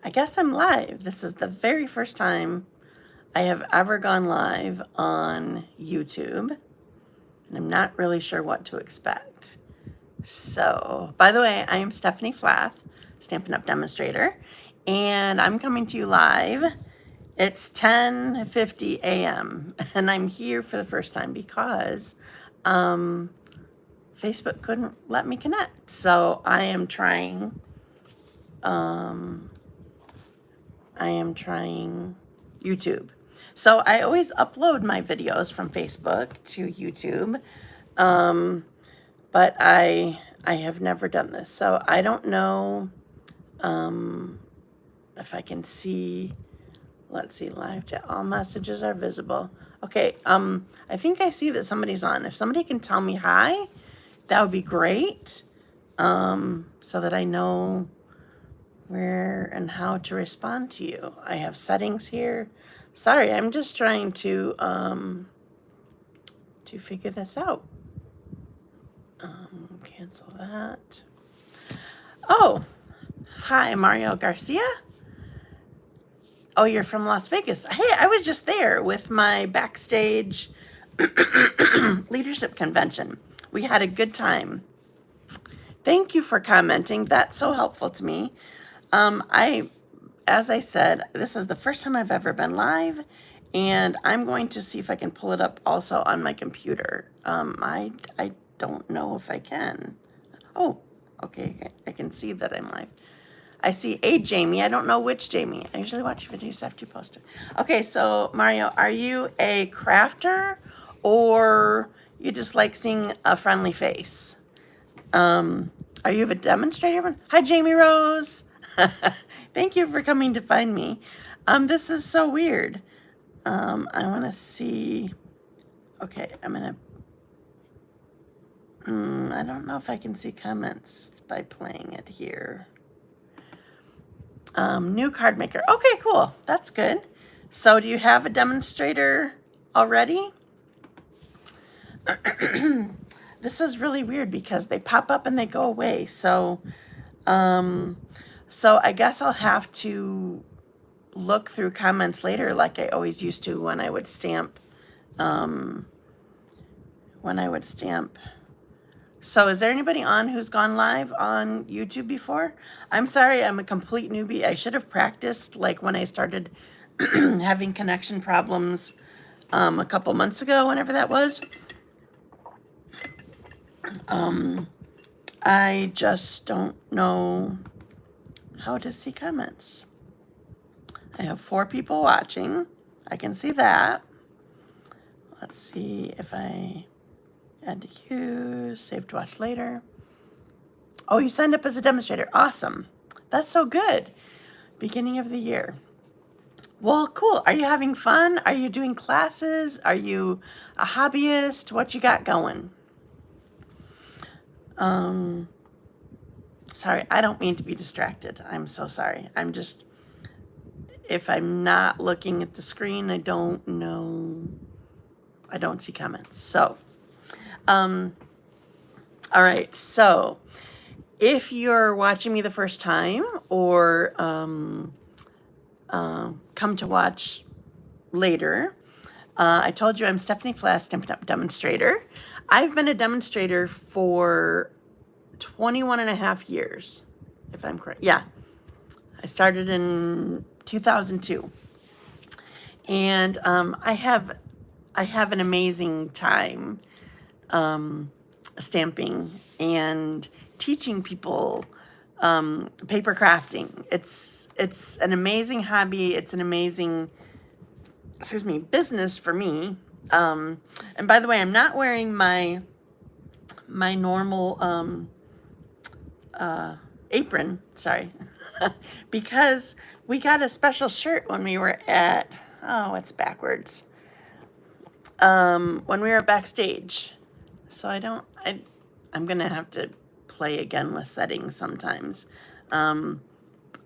I guess I'm live. This is the very first time I have ever gone live on YouTube, and I'm not really sure what to expect. So, by the way, I am Stephanie Flath, Stampin' Up! Demonstrator, and I'm coming to you live. It's 10:50 a.m., and I'm here for the first time because Facebook couldn't let me connect. So I am trying YouTube. So I always upload my videos from Facebook to YouTube, but I have never done this. So I don't know if I can see. Let's see, live chat. All messages are visible. Okay, I think I see that somebody's on. If somebody can tell me hi, that would be great, so that I know where and how to respond to you. I have settings here. Sorry, I'm just trying to figure this out. Cancel that. Oh, hi, Mario Garcia. Oh, you're from Las Vegas. Hey, I was just there with my backstage leadership convention. We had a good time. Thank you for commenting. That's so helpful to me. As I said, this is the first time I've ever been live, and I'm going to see if I can pull it up also on my computer. I don't know if I can. Oh, okay, I can see that I'm live. I see a Jamie. I don't know which Jamie. I usually watch your videos after you post it. Okay, so Mario, are you a crafter or you just like seeing a friendly face? Are you a demonstrator? Hi, Jamie Rose. Thank you for coming to find me. This is so weird. I want to see. Okay, I'm gonna. I don't know if I can see comments by playing it here. New card maker. Okay, cool. That's good. So do you have a demonstrator already? This is really weird because they pop up and they go away. So I guess I'll have to look through comments later like I always used to when I would stamp. So is there anybody on who's gone live on YouTube before? I'm sorry, I'm a complete newbie. I should have practiced like when I started having connection problems a couple months ago, whenever that was. I just don't know how to see comments. I have 4 people watching. I can see that. Let's see if I add to queue, save to watch later. Oh, you signed up as a demonstrator. Awesome. That's so good. Beginning of the year. Well, cool. Are you having fun? Are you doing classes? Are you a hobbyist? What you got going? Sorry, I don't mean to be distracted. I'm so sorry. I'm just, if I'm not looking at the screen, I don't know. I don't see comments. So, all right. So if you're watching me the first time or come to watch later, I told you I'm Stephanie Flath, Stampin' Up! Demonstrator. I've been a demonstrator for 21 and a half years, if I'm correct. Yeah, I started in 2002. And I have an amazing time stamping and teaching people paper crafting. It's an amazing hobby. It's an amazing, business for me. And by the way, I'm not wearing my normal apron, sorry, because we got a special shirt when we were at, oh, it's backwards. When we were backstage. So I'm gonna have to play again with settings sometimes.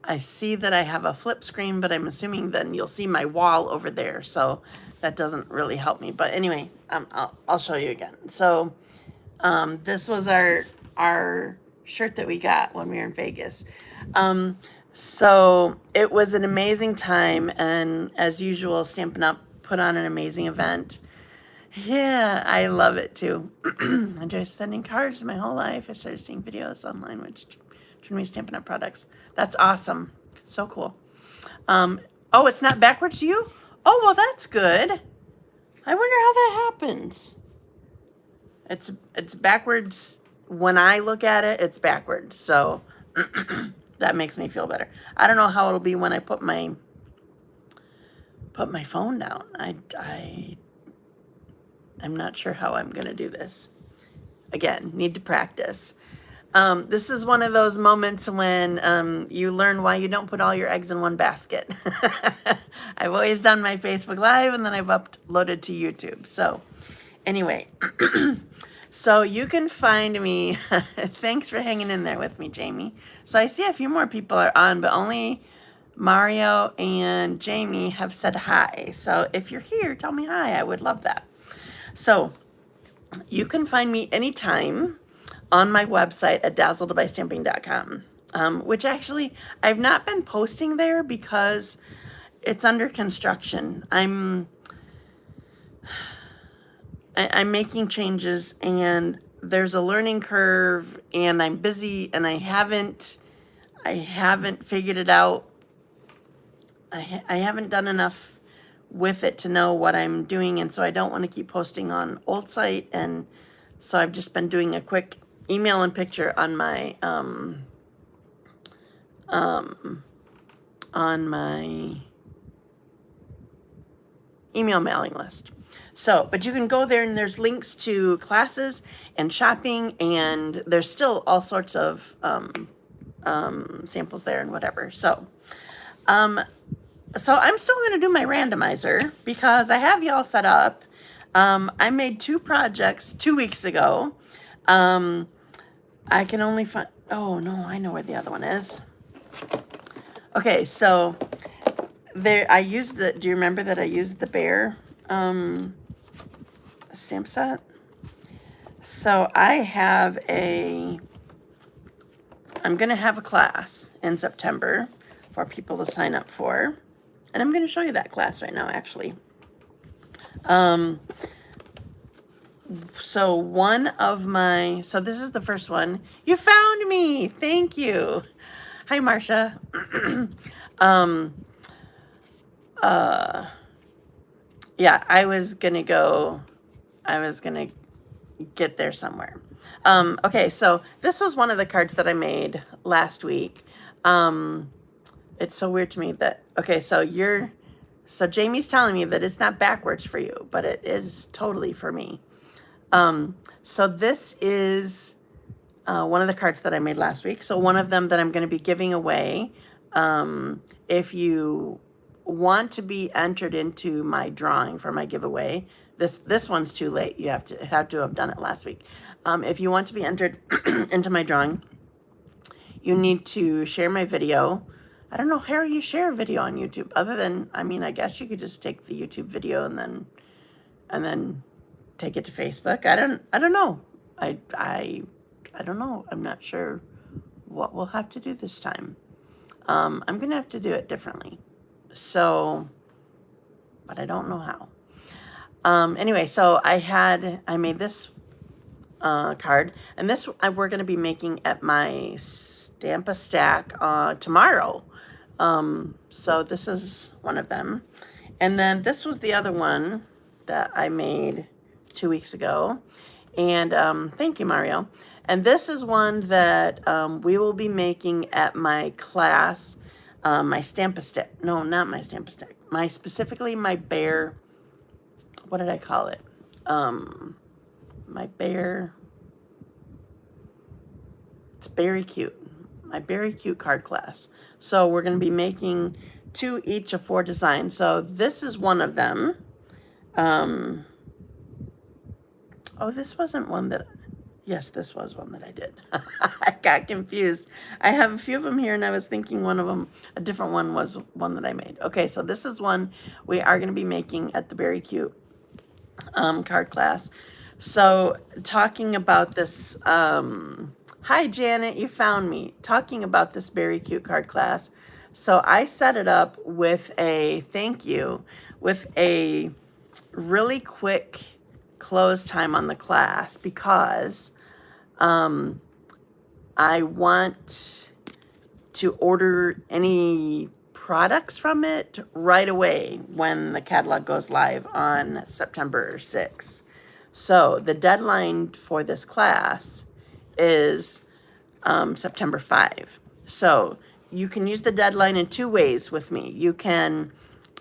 I see that I have a flip screen, but I'm assuming then you'll see my wall over there, so that doesn't really help me. But anyway, I'll show you again. So this was our shirt that we got when we were in Vegas. So it was an amazing time, and as usual, Stampin' Up! Put on an amazing event. Yeah, I love it too. I enjoy sending cards my whole life. I started seeing videos online which turned me Stampin' Up! Products. That's awesome. So cool. Oh, it's not backwards to you? Oh, well, that's good. I wonder how that happens. It's backwards. When I look at it, it's backwards. So that makes me feel better. I don't know how it'll be when I put my phone down. I'm not sure how I'm going to do this. Again, need to practice. This is one of those moments when you learn why you don't put all your eggs in one basket. I've always done my Facebook Live, and then I've uploaded to YouTube. So anyway, so you can find me. Thanks for hanging in there with me, Jamie. So I see a few more people are on, but only Mario and Jamie have said hi. So if you're here, tell me hi. I would love that. So you can find me anytime on my website at dazzledbystamping.com, which actually I've not been posting there because it's under construction. I'm making changes, and there's a learning curve, and I'm busy, and I haven't figured it out. I haven't done enough with it to know what I'm doing, and so I don't want to keep posting on old site, and so I've just been doing a quick email and picture on my email mailing list. So, but you can go there, and there's links to classes and shopping, and there's still all sorts of samples there and whatever. So I'm still going to do my randomizer because I have y'all set up. I made 2 projects 2 weeks ago. I can only find, oh no, I know where the other one is. Okay, so there, I used the, do you remember that I used the bear stamp set? So I have I'm going to have a class in September for people to sign up for. And I'm going to show you that class right now, actually. So one of my, so this is the first one. You found me. Thank you. Hi, Marcia. Yeah, I was going to get there somewhere. Okay, so this was one of the cards that I made last week. It's so weird to me that, okay, so Jamie's telling me that it's not backwards for you, but it is totally for me. So this is one of the cards that I made last week. So one of them that I'm going to be giving away. If you want to be entered into my drawing for my giveaway, this one's too late. You have to have done it last week. If you want to be entered into my drawing, you need to share my video. I don't know how you share a video on YouTube other than, I mean, I guess you could just take the YouTube video and then take it to Facebook. I don't know. I don't know. I'm not sure what we'll have to do this time. I'm going to have to do it differently. So, but I don't know how. Anyway, so I made this card, and this we're going to be making at my Stamp-A-Stack tomorrow. So this is one of them. And then this was the other one that I made 2 weeks ago. And thank you, Mario. And this is one that we will be making at my class, my Stamp-A-Stack. No, not my Stamp-A-Stack. Specifically my bear, what did I call it? My bear, it's Berry Cute. My Berry Cute card class. So we're going to be making 2 each of 4 designs. So this is one of them. Oh, this wasn't one that, yes, this was one that I did. I got confused. I have a few of them here, and I was thinking one of them, a different one was one that I made. Okay, so this is one we are going to be making at the Berry Cute card class. So talking about this Hi, Janet, you found me talking about this very cute card class. So I set it up with a thank you, with a really quick close time on the class because I want to order any products from it right away when the catalog goes live on September 6th. So the deadline for this class is September 5. So you can use the deadline in two ways with me. You can,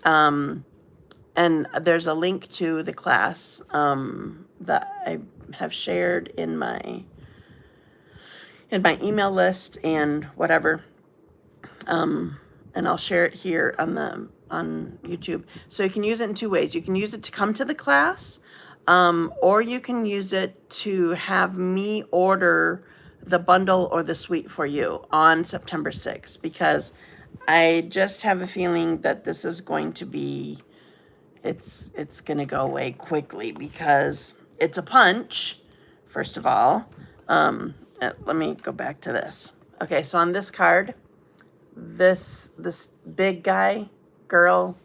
and there's a link to the class that I have shared in my email list and whatever. And I'll share it here on YouTube. So you can use it in two ways. You can use it to come to the class, or you can use it to have me order the bundle or the suite for you on September 6th, because I just have a feeling that this is going to be, it's going to go away quickly because it's a punch, first of all. Let me go back to this. Okay, so on this card, this big guy, girl,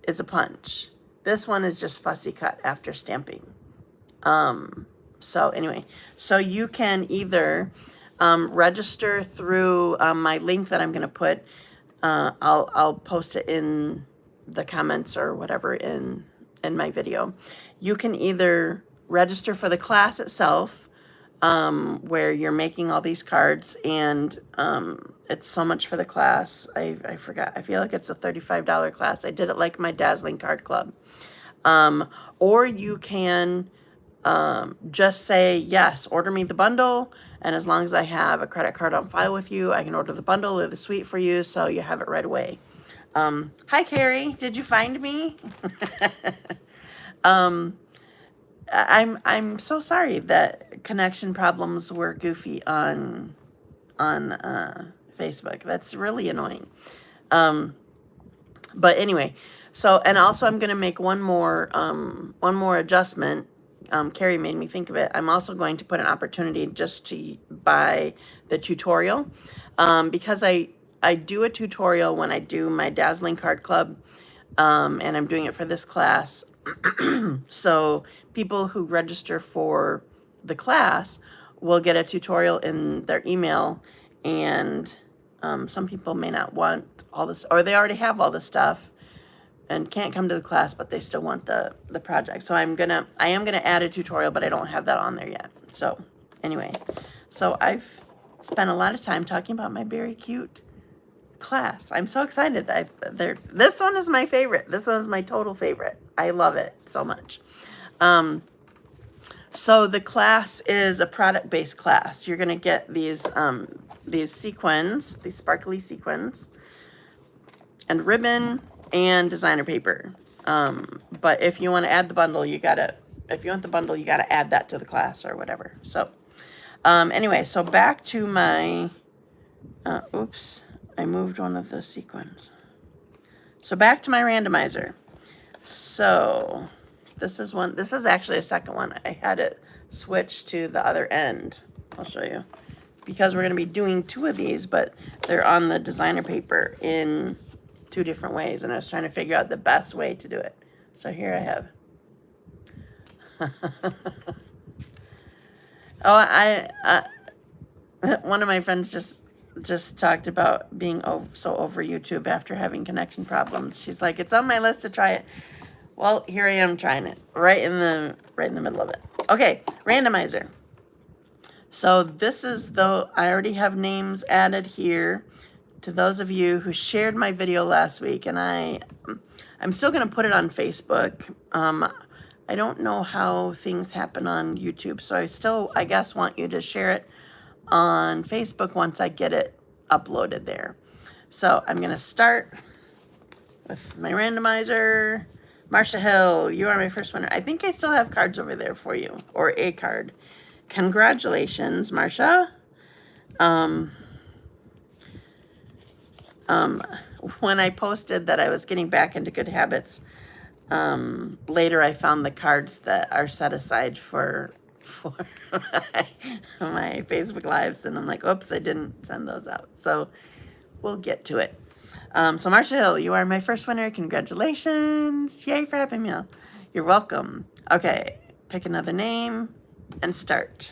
is a punch. This one is just fussy cut after stamping. So anyway, so you can either register through my link that I'm going to put. I'll post it in the comments or whatever in my video. You can either register for the class itself, where you're making all these cards, and it's so much for the class. I forgot. I feel like it's a $35 class. I did it like my Dazzling Card Club. Or you can just say, yes, order me the bundle, and as long as I have a credit card on file with you, I can order the bundle or the suite for you, so you have it right away. Hi, Carrie. Did you find me? I'm so sorry that connection problems were goofy on Facebook. That's really annoying. But anyway, so, and also I'm going to make one more adjustment. Carrie made me think of it. I'm also going to put an opportunity just to buy the tutorial, because I do a tutorial when I do my Dazzling Card Club, and I'm doing it for this class. So people who register for the class will get a tutorial in their email, and some people may not want all this, or they already have all the stuff and can't come to the class, but they still want the project. So I am gonna add a tutorial, but I don't have that on there yet. So anyway, so I've spent a lot of time talking about my very cute class. I'm so excited. This one is my favorite. This one is my total favorite. I love it so much. So the class is a product-based class. You're gonna get these sequins, these sparkly sequins, and ribbon and designer paper. But if you want to add the bundle, if you want the bundle, you gotta add that to the class or whatever. So anyway, so back to my, oops, I moved one of the sequins. So back to my randomizer. So this is actually a second one. I had it switched to the other end. I'll show you. Because we're going to be doing two of these, but they're on the designer paper in two different ways. And I was trying to figure out the best way to do it. So here I have. One of my friends just talked about being so over YouTube after having connection problems. She's like, it's on my list to try it. Well, here I am trying it right in the middle of it. Okay, randomizer. So this is I already have names added here to those of you who shared my video last week, and I'm still going to put it on Facebook. I don't know how things happen on YouTube, so I guess want you to share it on Facebook once I get it uploaded there. So I'm going to start with my randomizer. Marcia Hill, you are my first winner. I think I still have cards over there for you, or a card. Congratulations, Marcia. When I posted that I was getting back into good habits, later I found the cards that are set aside for my Facebook Lives, and I'm like, oops, I didn't send those out. So we'll get to it. So Marcia Hill, you are my first winner. Congratulations. Yay for Happy Meal. You're welcome. Okay, pick another name and start.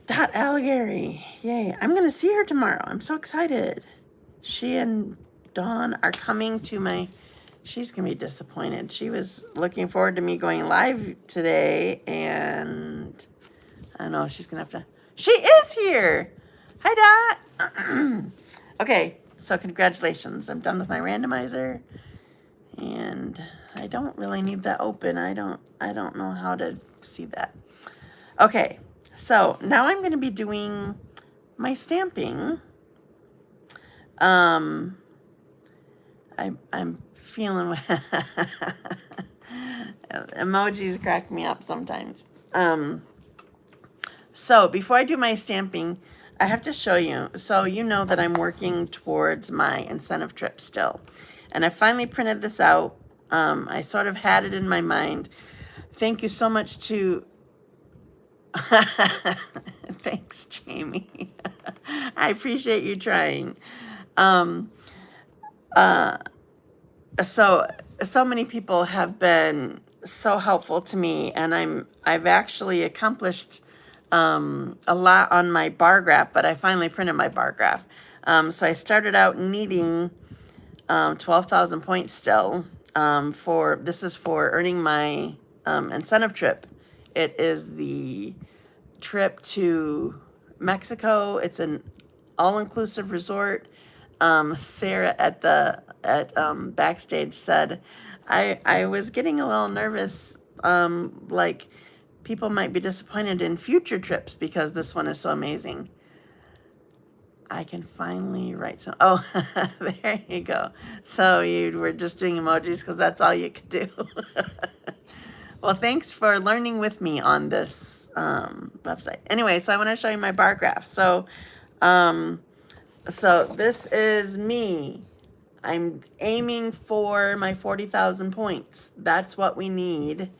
Alighire. Yay. I'm going to see her tomorrow. I'm so excited. She and Dawn are coming to my... She's going to be disappointed. She was looking forward to me going live today, and I don't know, she's going to have to... She is here! Hi, Dot! Okay, so congratulations. I'm done with my randomizer, and I don't really need that open. I don't know how to see that. Okay, so now I'm going to be doing my stamping. I'm feeling emojis crack me up sometimes. So before I do my stamping, I have to show you. So you know that I'm working towards my incentive trip still. And I finally printed this out. I sort of had it in my mind. Thank you so much to... Thanks, Jamie. I appreciate you trying. So many people have been so helpful to me, and I've actually accomplished a lot on my bar graph, but I finally printed my bar graph. So I started out needing 12,000 points still. This is for earning my incentive trip. It is the trip to Mexico. It's an all-inclusive resort. Sarah at backstage said, I was getting a little nervous, like people might be disappointed in future trips because this one is so amazing. I can finally write some. Oh, there you go. So you were just doing emojis because that's all you could do. Well, thanks for learning with me on this website. Anyway, so I want to show you my bar graph. So this is me. I'm aiming for my 40,000 points. That's what we need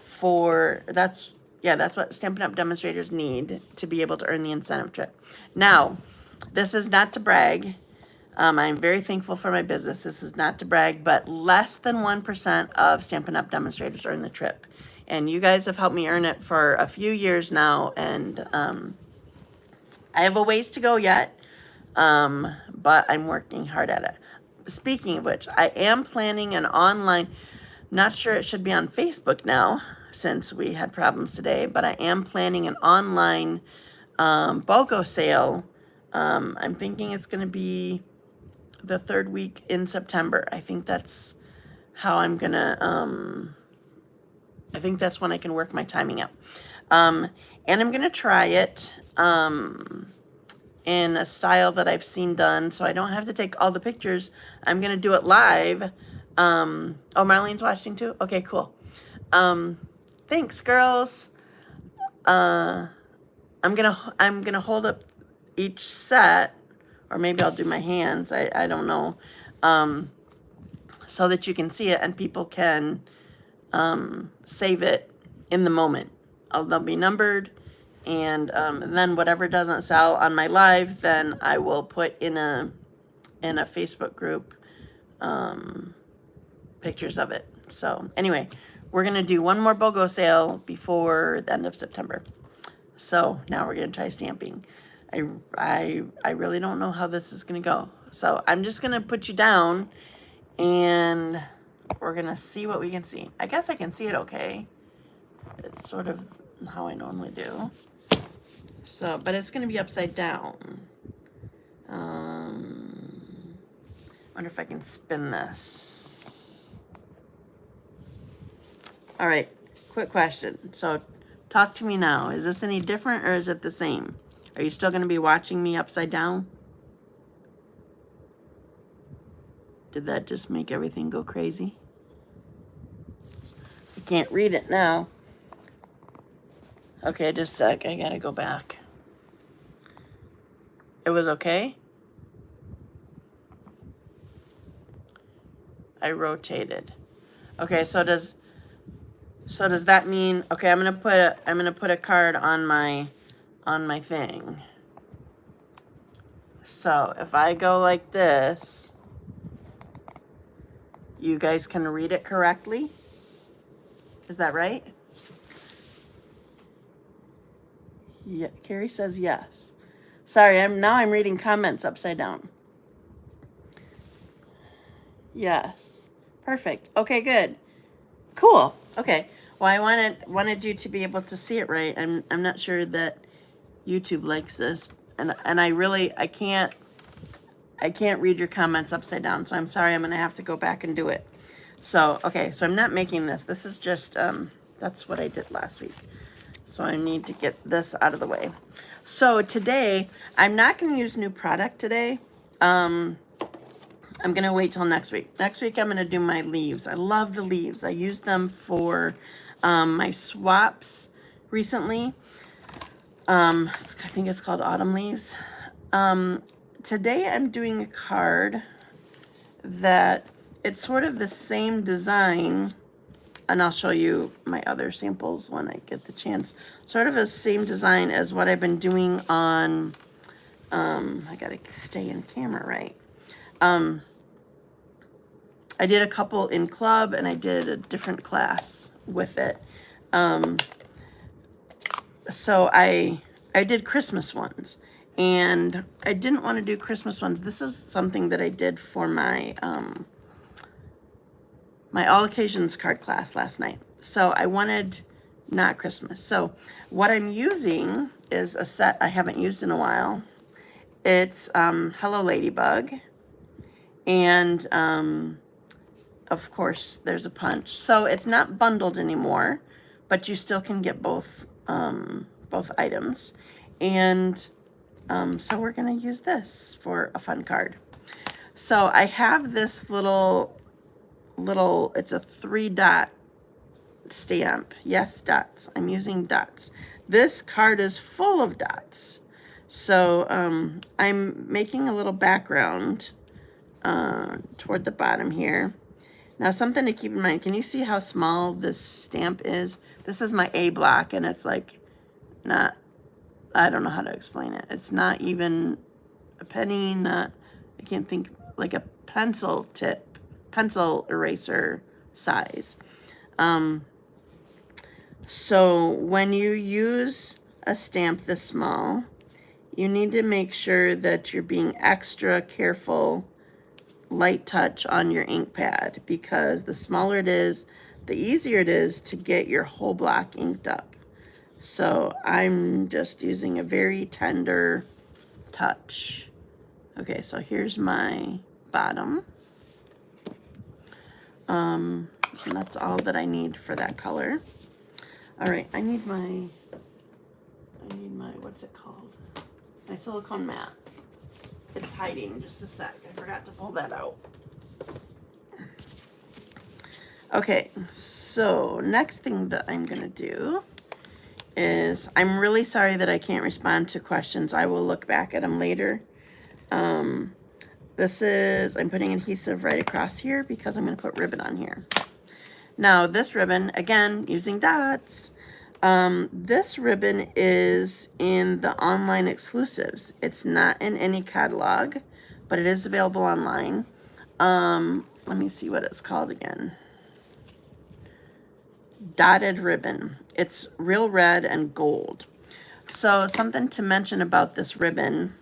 for, that's what Stampin' Up! Demonstrators need to be able to earn the incentive trip. Now, this is not to brag. I'm very thankful for my business. This is not to brag, but less than 1% of Stampin' Up! Demonstrators earn the trip. And you guys have helped me earn it for a few years now, and I have a ways to go yet, but I'm working hard at it. Speaking of which, I am planning an online, not sure it should be on Facebook now, since we had problems today, but I am planning an online BOGO sale. I'm thinking it's going to be the third week in September. I think that's how I'm going to, I think that's when I can work my timing out. And I'm going to try it in a style that I've seen done, so I don't have to take all the pictures. I'm going to do it live. Oh, Marlene's watching too? Okay, cool. Thanks, girls. I'm gonna hold up each set, or maybe I'll do my hands. I don't know, so that you can see it and people can save it in the moment. They'll be numbered, and then whatever doesn't sell on my live, then I will put in a Facebook group pictures of it. So anyway, we're gonna do one more BOGO sale before the end of September. So now we're gonna try stamping. I really don't know how this is gonna go. So I'm just gonna put you down and we're gonna see what we can see. I guess I can see it okay. It's sort of how I normally do. So, but it's gonna be upside down. Wonder if I can spin this. All right, quick question. So talk to me now. Is this any different or is it the same? Are you still gonna be watching me upside down? Did that just make everything go crazy? I can't read it now. Okay, just a sec, I gotta go back. It was okay? I rotated. Okay, so does So does that mean, okay, I'm gonna put a card on my thing. So if I go like this, you guys can read it correctly. Is that right? Yeah, Carrie says yes. Sorry, I'm reading comments upside down. Yes. Perfect. Okay, good. Cool. Okay. Well, I wanted you to be able to see it right. I'm not sure that YouTube likes this, and I can't read your comments upside down. So I'm sorry. I'm gonna have to go back and do it. So okay. So I'm not making this. This is just that's what I did last week. So I need to get this out of the way. So today I'm not going to use new product today. I'm going to wait till next week. Next week I'm going to do my leaves. I love the leaves. I used them for my swaps recently. I think it's called Autumn Leaves. Today I'm doing a card that it's sort of the same design, and I'll show you my other samples when I get the chance. Sort of the same design as what I've been doing on, I gotta stay in camera, right? I did a couple in club and I did a different class with it. So I did Christmas ones, and I didn't want to do Christmas ones. This is something that I did for my my all occasions card class last night. So I wanted not Christmas. So what I'm using is a set I haven't used in a while. It's Hello Ladybug, and of course there's a punch. So it's not bundled anymore, but you still can get both items. And so we're gonna use this for a fun card. So I have this little, it's a 3-dot stamp. Yes, dots. I'm using dots. This card is full of dots. So I'm making a little background toward the bottom here. Now, something to keep in mind, can you see how small this stamp is? This is my A block, and it's like not, I don't know how to explain it. It's not even a penny, not, I can't think, like a pencil tip, pencil eraser size. So when you use a stamp this small, you need to make sure that you're being extra careful, light touch on your ink pad, because the smaller it is, the easier it is to get your whole block inked up. So I'm just using a very tender touch. Okay, so here's my bottom. And that's all that I need for that color. All right, I need my, what's it called? My silicone mat. It's hiding, just a sec. I forgot to pull that out. Okay, so next thing that I'm gonna do is, I'm really sorry that I can't respond to questions. I will look back at them later. This is, I'm putting adhesive right across here because I'm gonna put ribbon on here. Now this ribbon, again, using dots, this ribbon is in the online exclusives. It's not in any catalog, but it is available online. Let me see what it's called again. Dotted ribbon. It's real red and gold. So something to mention about this ribbon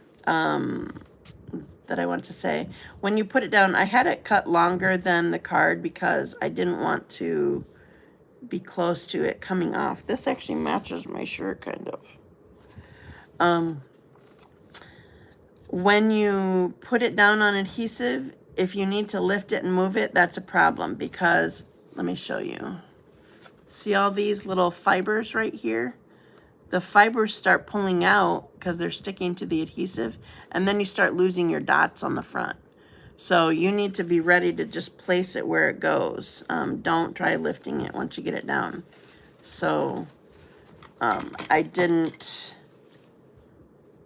that I want to say. When you put it down, I had it cut longer than the card because I didn't want to be close to it coming off. This actually matches my shirt, kind of. When you put it down on adhesive, if you need to lift it and move it, that's a problem, because, let me show you. See all these little fibers right here? The fibers start pulling out because they're sticking to the adhesive, and then you start losing your dots on the front. So you need to be ready to just place it where it goes. Don't try lifting it once you get it down. So I didn't,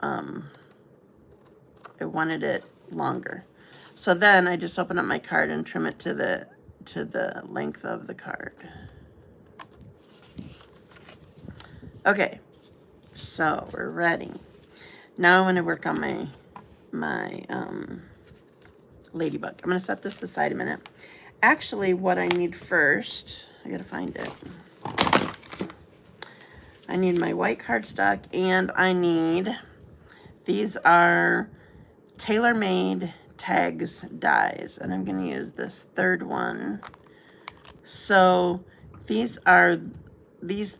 I wanted it longer. So then I just open up my card and trim it to the length of the card. Okay, so we're ready. Now I'm going to work on my ladybug. I'm going to set this aside a minute. Actually, what I need first, I got to find it. I need my white cardstock, and I need, these are tailor-made tags dies, and I'm going to use this third one. So these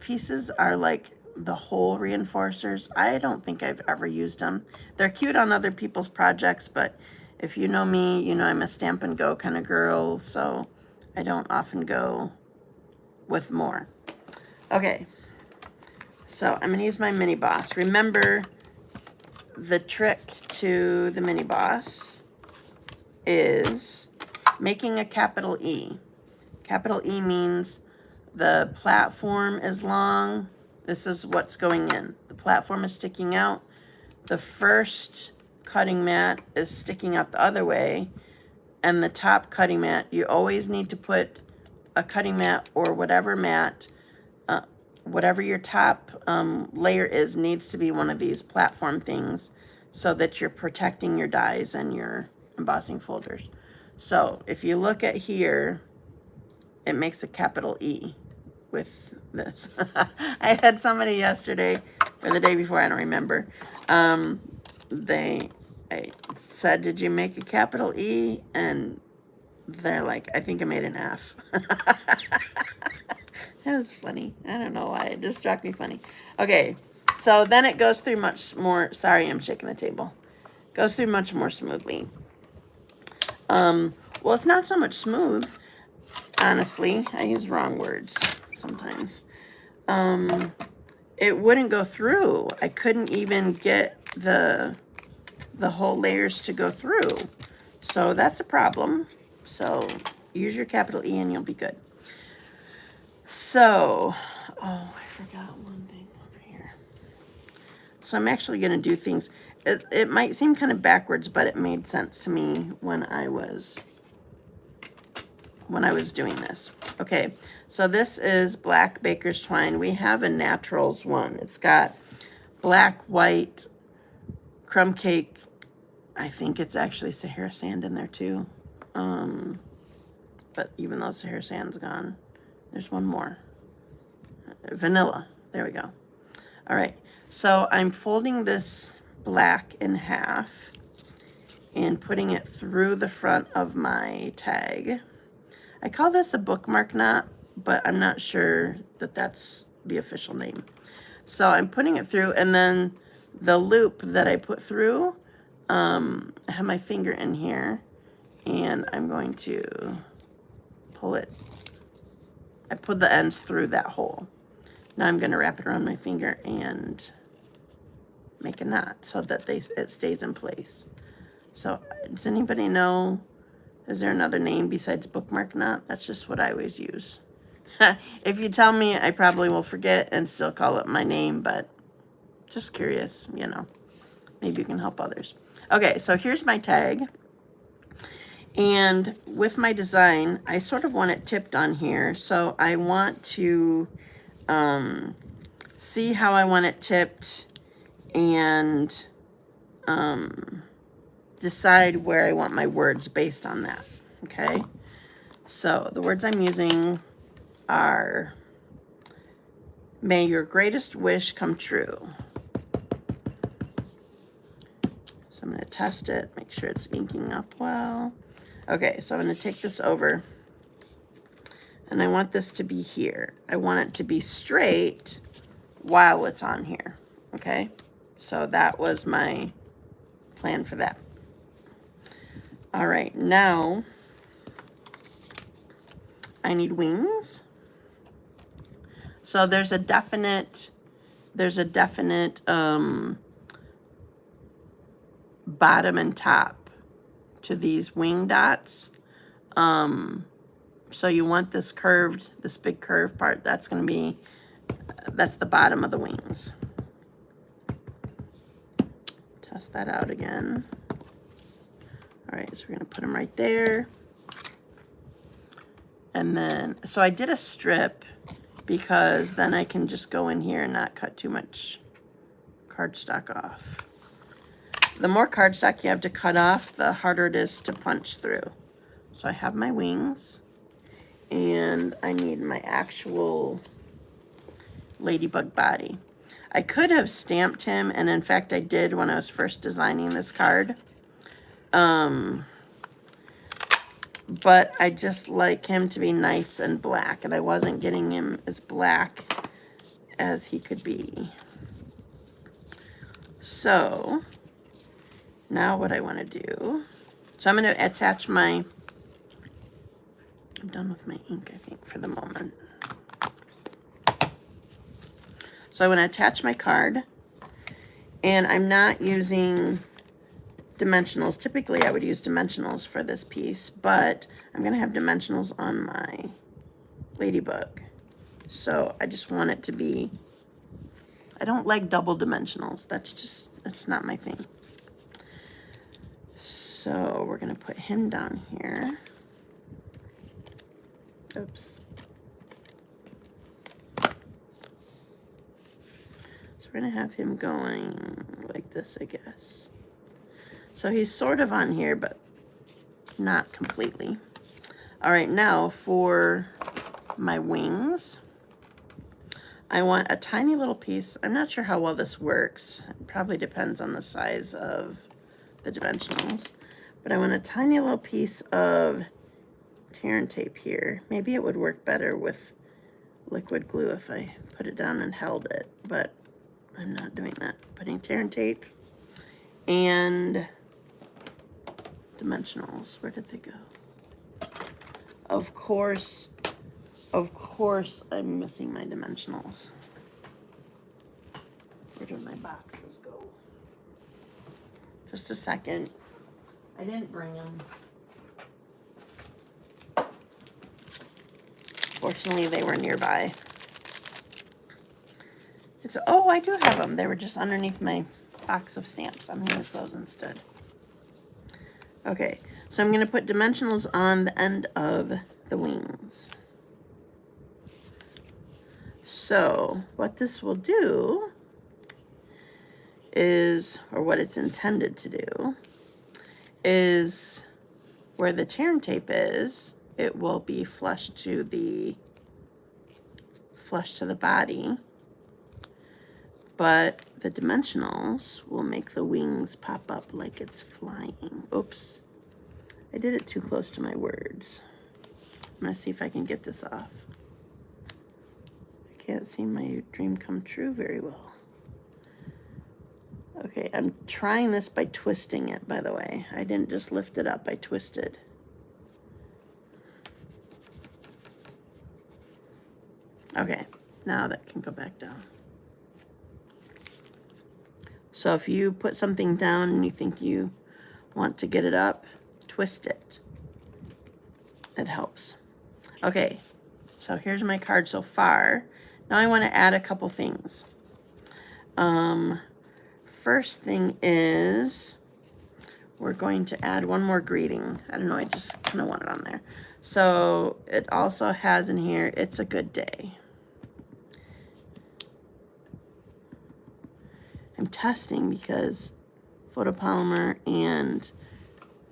pieces are like the hole reinforcers. I don't think I've ever used them. They're cute on other people's projects, but if you know me, you know I'm a stamp and go kind of girl, so I don't often go with more. Okay, so I'm going to use my mini boss. Remember, the trick to the mini boss is making a capital E. Capital E means the platform is long. This is what's going in. The platform is sticking out. The first cutting mat is sticking out the other way. And the top cutting mat, you always need to put a cutting mat or whatever mat, whatever your top layer is, needs to be one of these platform things so that you're protecting your dies and your embossing folders. So if you look at here, it makes a capital E with this. I had somebody yesterday or the day before, I don't remember. I said, did you make a capital E? And they're like, I think I made an F. That was funny. I don't know why. It just struck me funny. Okay, so then it goes through much more. Sorry, I'm shaking the table. Goes through much more smoothly. Well, it's not so much smooth. Honestly, I use wrong words sometimes. It wouldn't go through. I couldn't even get the whole layers to go through. So that's a problem. So use your capital E and you'll be good. So, oh, I forgot one thing over here. So I'm actually going to do things. It might seem kind of backwards, but it made sense to me when I was doing this. Okay, so this is black baker's twine. We have a naturals one. It's got black, white, crumb cake. I think it's actually Sahara sand in there too. But even though Sahara sand's gone, there's one more. Vanilla. There we go. All right, so I'm folding this black in half and putting it through the front of my tag. I call this a bookmark knot, but I'm not sure that that's the official name. So I'm putting it through, and then the loop that I put through, I have my finger in here, and I'm going to pull it. I put the ends through that hole. Now I'm going to wrap it around my finger and make a knot so that it stays in place. So does anybody know, is there another name besides bookmark knot? That's just what I always use. If you tell me, I probably will forget and still call it my name, but just curious, you know. Maybe you can help others. Okay, so here's my tag. And with my design, I sort of want it tipped on here. So I want to see how I want it tipped and decide where I want my words based on that. Okay, so the words I'm using are, may your greatest wish come true. So I'm going to test it, make sure it's inking up well. Okay, so I'm going to take this over, and I want this to be here. I want it to be straight while it's on here, okay? So that was my plan for that. All right, now I need wings. So there's a definite bottom and top to these wing dots. So you want this curved, this big curved part, that's going to be, that's the bottom of the wings. Test that out again. All right, so we're going to put them right there. And then, so I did a strip because then I can just go in here and not cut too much cardstock off. The more cardstock you have to cut off, the harder it is to punch through. So I have my wings, and I need my actual ladybug body. I could have stamped him, and in fact I did when I was first designing this card. But I just like him to be nice and black, and I wasn't getting him as black as he could be. So now what I want to do, so I'm going to attach my, I'm done with my ink, I think, for the moment. So I want to attach my card, and I'm not using dimensionals. Typically I would use dimensionals for this piece, but I'm going to have dimensionals on my ladybug. So I just want it to be, I don't like double dimensionals. That's not my thing. So we're going to put him down here. Oops. So we're going to have him going like this, I guess. So he's sort of on here, but not completely. All right, now for my wings, I want a tiny little piece. I'm not sure how well this works. It probably depends on the size of the dimensionals. But I want a tiny little piece of tear and tape here. Maybe it would work better with liquid glue if I put it down and held it, but I'm not doing that. Putting tear and tape and dimensionals. Where did they go? Of course, I'm missing my dimensionals. Where did my boxes go? Just a second. I didn't bring them. Fortunately, they were nearby. So, oh, I do have them. They were just underneath my box of stamps. I'm going to use those instead. Okay, so I'm going to put dimensionals on the end of the wings. So what this will do is, or what it's intended to do, is where the tear and tape is, it will be flush to the body, but the dimensionals will make the wings pop up like it's flying. Oops, I did it too close to my words. I'm gonna see if I can get this off. I can't see my dream come true very well. Okay, I'm trying this by twisting it, by the way. I didn't just lift it up, I twisted. Okay, now that can go back down. So if you put something down and you think you want to get it up, twist it. It helps. Okay, so here's my card so far. Now I want to add a couple things. First thing is we're going to add one more greeting. I don't know, I just kind of want it on there. So it also has in here, it's a good day. I'm testing because photopolymer and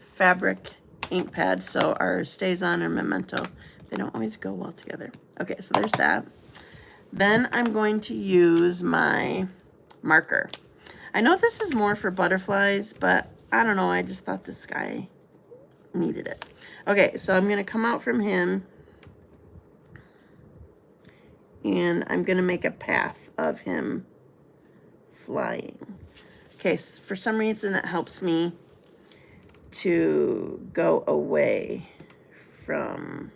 fabric ink pad, so our Stays On or Memento, they don't always go well together. Okay, so there's that. Then I'm going to use my marker. I know this is more for butterflies, but I don't know, I just thought this guy needed it. Okay, so I'm gonna come out from him and I'm gonna make a path of him flying. Okay, so for some reason it helps me to go away from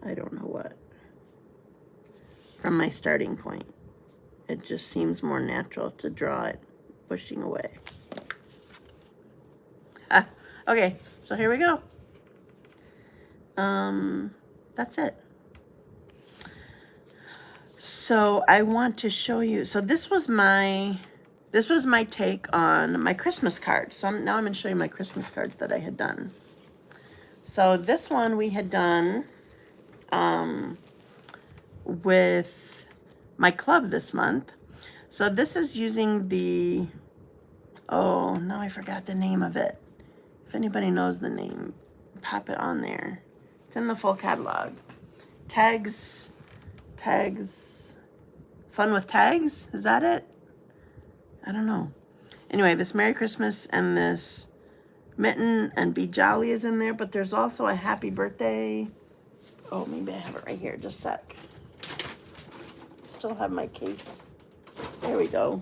I don't know what, from my starting point. It just seems more natural to draw it pushing away. Okay, so here we go. That's it. So I want to show you, so this was my take on my Christmas card. So now I'm going to show you my Christmas cards that I had done. So this one we had done with my club this month. So this is using the, oh, now I forgot the name of it. If anybody knows the name, pop it on there. It's in the full catalog. Tags, Fun with Tags, is that it? I don't know. Anyway, this Merry Christmas and this Mitten and Be Jolly is in there, but there's also a Happy Birthday. Oh, maybe I have it right here, just a sec. Still have my case. There we go.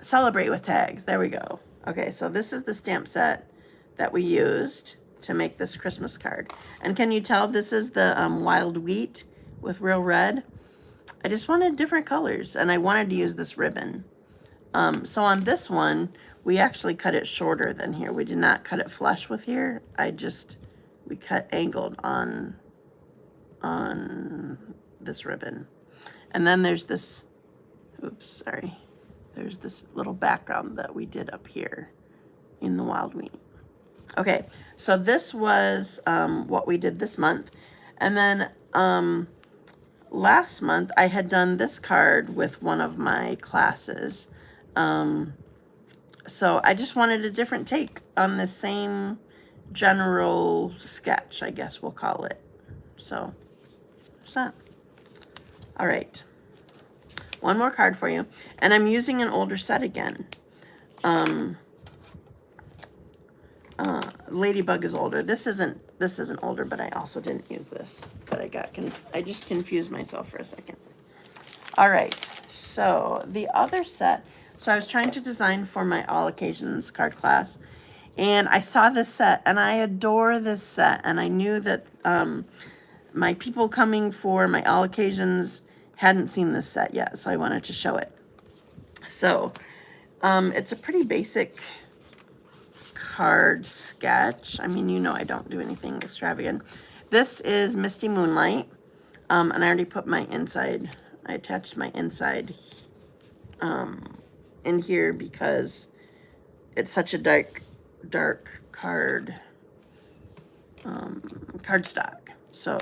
Celebrate with Tags, there we go. Okay, so this is the stamp set that we used to make this Christmas card. And can you tell this is the wild wheat with real red? I just wanted different colors, and I wanted to use this ribbon. So on this one, we actually cut it shorter than here. We did not cut it flush with here. We cut angled on this ribbon. And then there's this, oops, sorry. There's this little background that we did up here in the wild wheat. Okay, so this was what we did this month. And then last month I had done this card with one of my classes. So I just wanted a different take on the same general sketch, I guess we'll call it. So, there's that. All right. One more card for you. And I'm using an older set again. Ladybug is older. This isn't older, but I also didn't use this. But I just confused myself for a second. All right. So the other set. So I was trying to design for my All Occasions card class, and I saw this set, and I adore this set, and I knew that my people coming for my All Occasions hadn't seen this set yet, so I wanted to show it. So it's a pretty basic card sketch. I mean, you know I don't do anything extravagant. This is Misty Moonlight, and I already put my inside, I attached my inside in here because it's such a dark card cardstock, so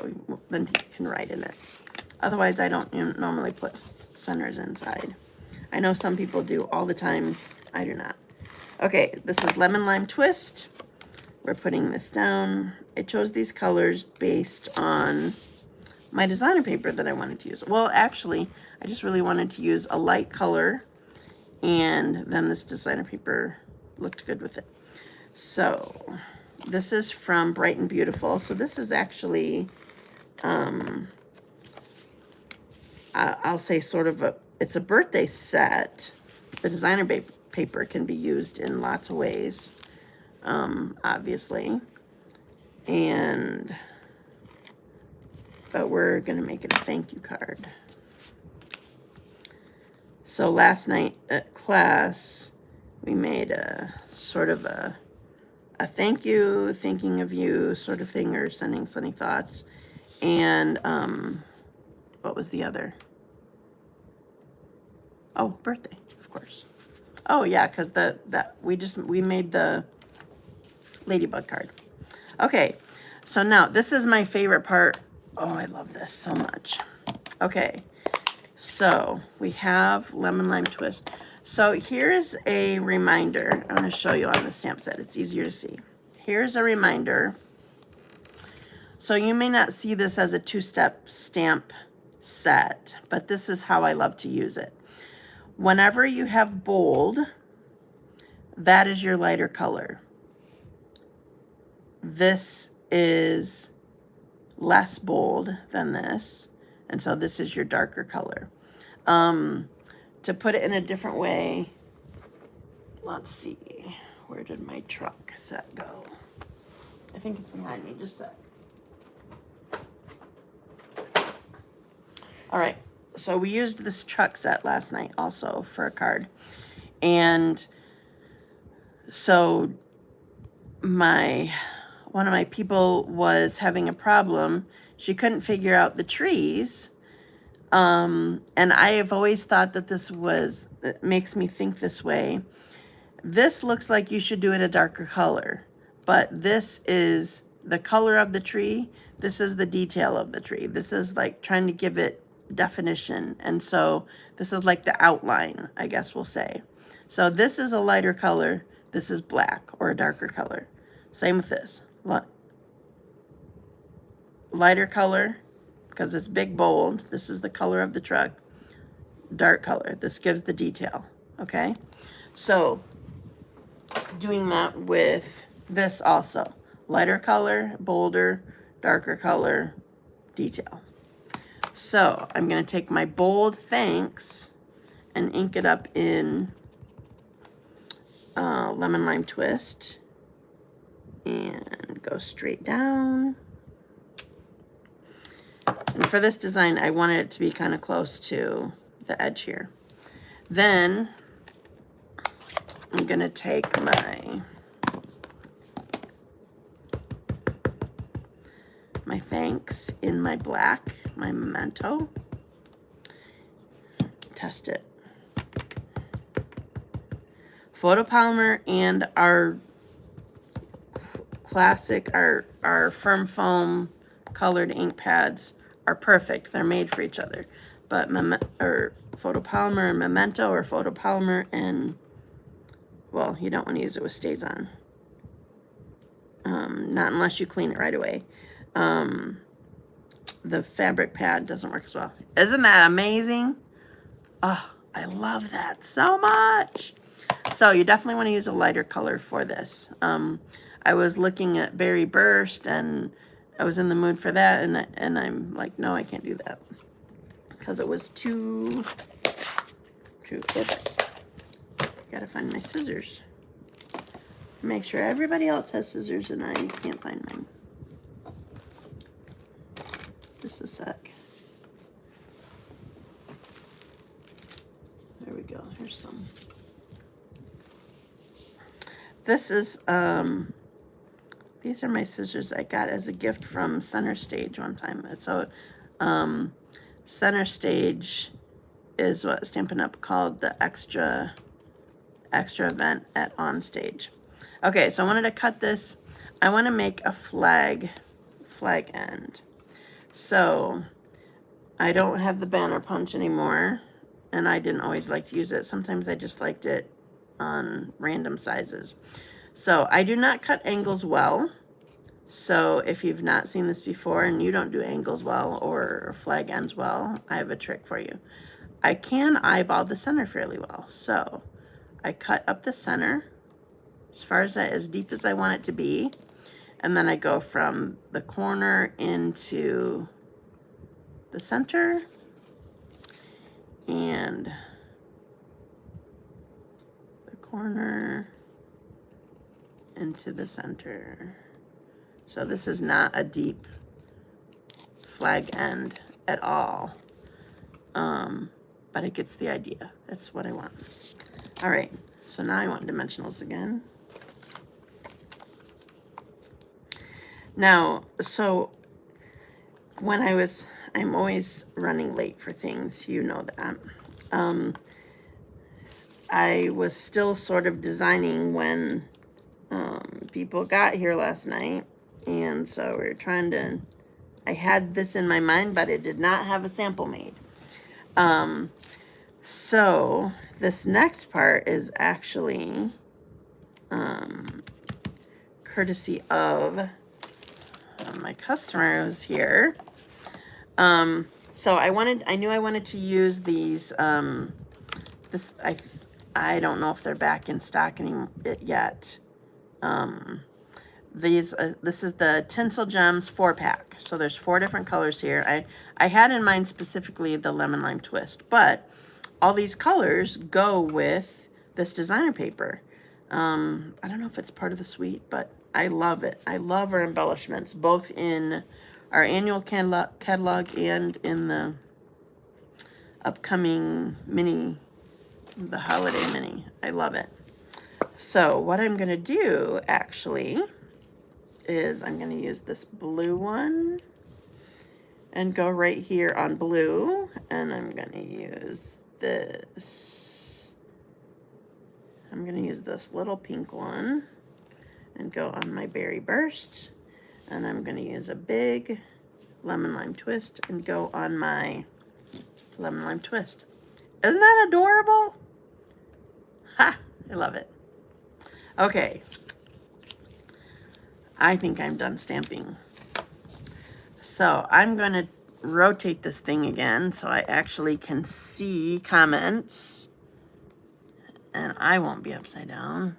then you can write in it. Otherwise, I don't normally put centers inside. I know some people do all the time. I do not. Okay, this is Lemon Lime Twist. We're putting this down. I chose these colors based on my designer paper that I wanted to use. Well, actually, I just really wanted to use a light color, and then this designer paper looked good with it. So this is from Bright and Beautiful. So this is actually, I'll say sort of it's a birthday set. The designer paper can be used in lots of ways, obviously. But we're gonna make it a thank you card. So last night at class, we made a sort of a thank you, thinking of you sort of thing, or sending sunny thoughts. And what was the other? Oh, birthday, of course. Oh yeah, because we made the Ladybug card. Okay, so now this is my favorite part. Oh, I love this so much. Okay, so we have Lemon Lime Twist. So here's a reminder. I'm going to show you on the stamp set. It's easier to see. Here's a reminder. So you may not see this as a two-step stamp set, but this is how I love to use it. Whenever you have bold, that is your lighter color. This is less bold than this, and so this is your darker color. To put it in a different way, let's see, where did my truck set go? I think it's behind me, just a sec. All right, so we used this truck set last night also for a card. And so one of my people was having a problem. She couldn't figure out the trees. And I have always thought that it makes me think this way. This looks like you should do it a darker color, but this is the color of the tree. This is the detail of the tree. This is like trying to give it definition. And so this is like the outline, I guess we'll say. So this is a lighter color. This is black or a darker color. Same with this. Lighter color, because it's big, bold. This is the color of the truck. Dark color. This gives the detail. Okay? So doing that with this also. Lighter color, bolder, darker color, detail. So I'm going to take my bold thanks and ink it up in Lemon Lime Twist and go straight down. And for this design, I wanted it to be kind of close to the edge here. Then I'm going to take my thanks in my black, my memento. Test it. Photopolymer and our classic, our firm foam colored ink pads are perfect. They're made for each other. But photopolymer and memento, or photopolymer and, well, you don't want to use it with stays on. Not unless you clean it right away. The fabric pad doesn't work as well. Isn't that amazing? Oh, I love that so much. So you definitely want to use a lighter color for this. I was looking at Berry Burst and I was in the mood for that, and I'm like, no, I can't do that because it was too. Oops. Gotta find my scissors. Make sure everybody else has scissors and I can't find mine. Just a sec. There we go. Here's some. This is, these are my scissors I got as a gift from Center Stage one time. So, Center Stage is what Stampin' Up! Called the extra event at Onstage. Okay, so I wanted to cut this. I want to make a flag end. So, I don't have the banner punch anymore, and I didn't always like to use it. Sometimes I just liked it on random sizes. So I do not cut angles well. So if you've not seen this before and you don't do angles well or flag ends well, I have a trick for you. I can eyeball the center fairly well. So I cut up the center as deep as I want it to be. And then I go from the corner into the center and corner into the center. So this is not a deep flag end at all, but it gets the idea. That's what I want. All right, so now I want dimensionals again. Now, so when I'm always running late for things, you know that. I was still sort of designing when people got here last night, and so we were trying to, I had this in my mind, but it did not have a sample made. So this next part is actually courtesy of my customer who's here. So I knew I wanted to use these, I don't know if they're back in stock yet. This is the Tinsel Gems 4-pack. So there's 4 different colors here. I had in mind specifically the Lemon Lime Twist, but all these colors go with this designer paper. I don't know if it's part of the suite, but I love it. I love our embellishments, both in our annual catalog and in the upcoming the holiday mini. I love it. So what I'm going to do actually is I'm going to use this blue one and go right here on blue, and I'm going to use this. I'm going to use this little pink one and go on my Berry Burst. And I'm going to use a big lemon lime twist and go on my lemon lime twist. Isn't that adorable? Ha! I love it. Okay. I think I'm done stamping. So I'm going to rotate this thing again so I actually can see comments. And I won't be upside down.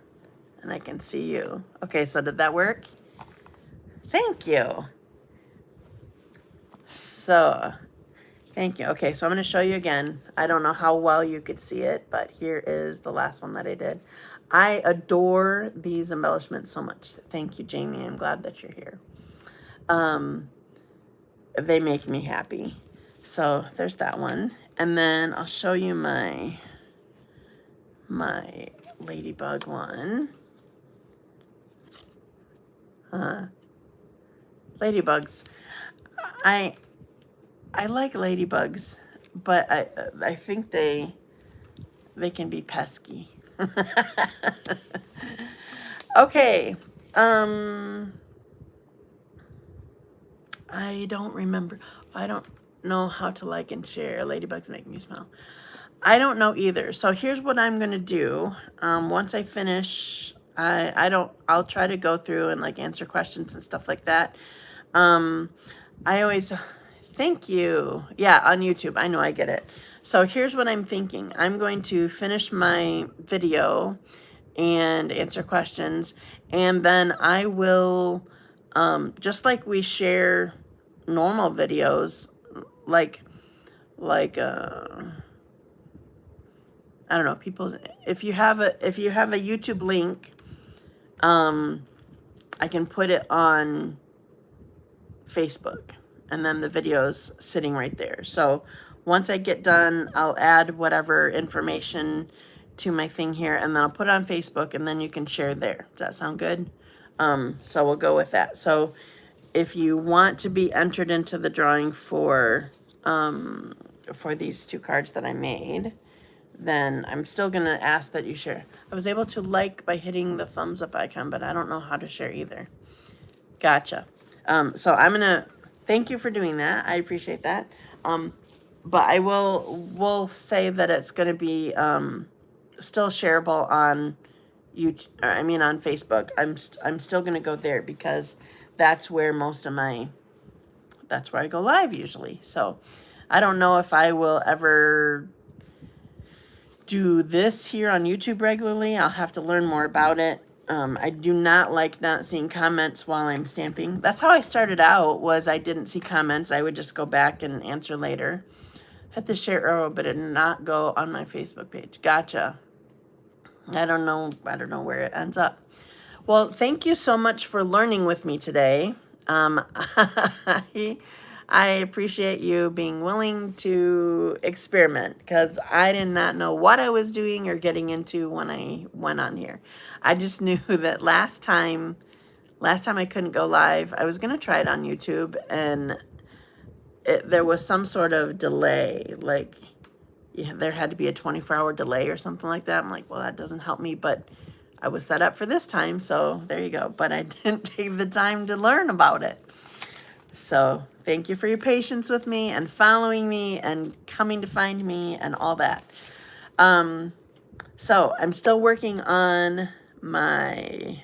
And I can see you. Okay, so did that work? Thank you. So, thank you. Okay, so I'm going to show you again. I don't know how well you could see it, but here is the last one that I did. I adore these embellishments so much. Thank you, Jamie. I'm glad that you're here. They make me happy. So there's that one. And then I'll show you my Ladybug one. Ladybugs. I like ladybugs, but I think they can be pesky. Okay. I don't remember. I don't know how to like and share. Ladybugs make me smile. I don't know either. So here's what I'm gonna do. Once I finish, I'll try to go through and like answer questions and stuff like that. I always, thank you. Yeah, on YouTube. I know, I get it. So here's what I'm thinking. I'm going to finish my video and answer questions, and then I will, just like we share normal videos, like I don't know, people, if you have a YouTube link, I can put it on Facebook, and then the video's sitting right there. So once I get done, I'll add whatever information to my thing here, and then I'll put it on Facebook, and then you can share there. Does that sound good? So we'll go with that. So if you want to be entered into the drawing for these two cards that I made, then I'm still going to ask that you share. I was able to like by hitting the thumbs up icon, but I don't know how to share either. Gotcha. So I'm going to thank you for doing that. I appreciate that. But I will say that it's going to be still shareable on YouTube, on Facebook. I'm still going to go there because that's where that's where I go live usually. So I don't know if I will ever do this here on YouTube regularly. I'll have to learn more about it. I do not like not seeing comments while I'm stamping. That's how I started out, was I didn't see comments. I would just go back and answer later. Hit the share arrow, but it did not go on my Facebook page. Gotcha. I don't know where it ends up. Well, thank you so much for learning with me today. I appreciate you being willing to experiment, because I did not know what I was doing or getting into when I went on here. I just knew that last time I couldn't go live, I was going to try it on YouTube, and there was some sort of delay, like there had to be a 24-hour delay or something like that. I'm like, well, that doesn't help me, but I was set up for this time, so there you go. But I didn't take the time to learn about it. So thank you for your patience with me and following me and coming to find me and all that. So I'm still working on my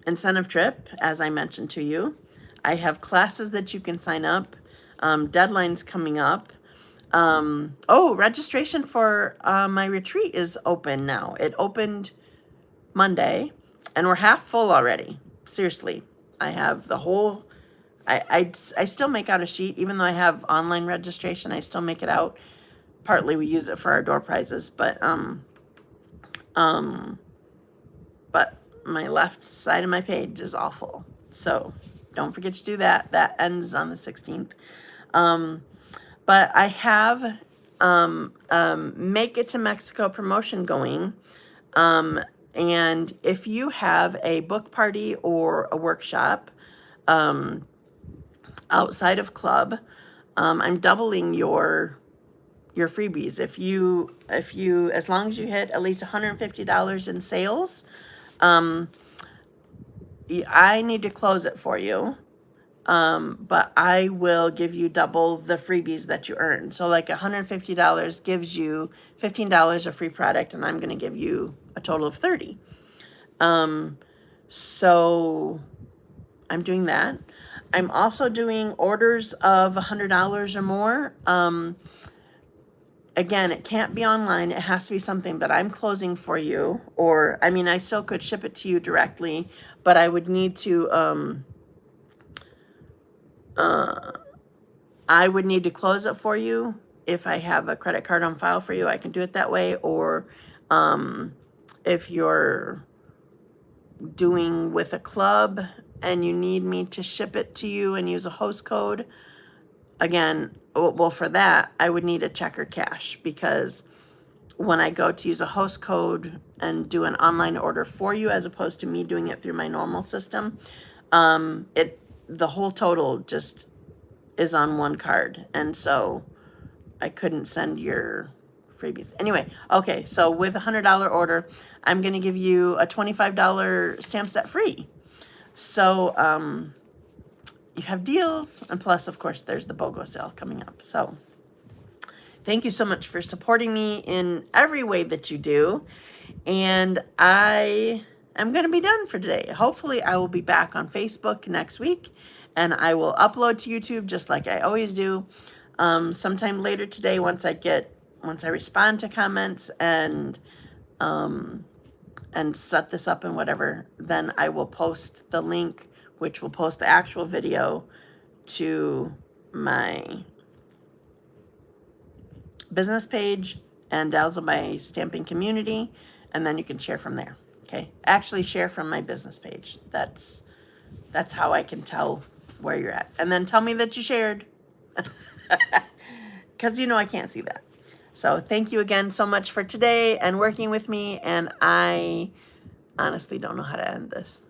incentive trip, as I mentioned to you. I have classes that you can sign up. Deadline's coming up. Registration for my retreat is open now. It opened Monday, and we're half full already. Seriously, I have the whole... I still make out a sheet, even though I have online registration. I still make it out. Partly we use it for our door prizes, but my left side of my page is all full. So don't forget to do that. That ends on the 16th. But I have Make It to Mexico promotion going. And if you have a book party or a workshop outside of club, I'm doubling your freebies. If you as long as you hit at least $150 in sales, I need to close it for you. But I will give you double the freebies that you earn. So like $150 gives you $15 of free product, and I'm going to give you a total of 30. So I'm doing that. I'm also doing orders of $100 or more. Again, it can't be online. It has to be something that I'm closing for you. Or, I mean, I still could ship it to you directly, but I would need to, I would need to close it for you. If I have a credit card on file for you, I can do it that way. Or if you're doing with a club and you need me to ship it to you and use a host code, again, well, for that, I would need a check or cash, because when I go to use a host code and do an online order for you, as opposed to me doing it through my normal system, the whole total just is on one card, and so I couldn't send your freebies. Anyway, okay, so with a $100 order, I'm going to give you a $25 stamp set free. So you have deals, and plus, of course, there's the BOGO sale coming up. So thank you so much for supporting me in every way that you do, and I am going to be done for today. Hopefully, I will be back on Facebook next week, and I will upload to YouTube just like I always do. Sometime later today, once I respond to comments and set this up and whatever, then I will post the link, which will post the actual video to my business page and Dazzled by Stamping community, and then you can share from there. Okay, actually share from my business page. That's how I can tell where you're at, and then tell me that you shared, because I can't see that. So thank you again so much for today and working with me, and I honestly don't know how to end this.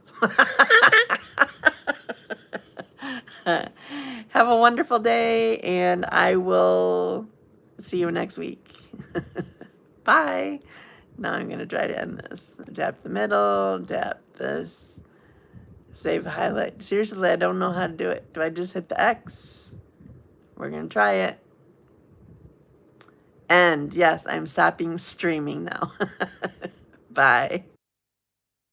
Have a wonderful day, and I will see you next week. Bye. Now I'm going to try to end this. Tap the middle, tap this, save highlight. Seriously, I don't know how to do it. Do I just hit the X? We're going to try it. And yes, I'm stopping streaming now. Bye.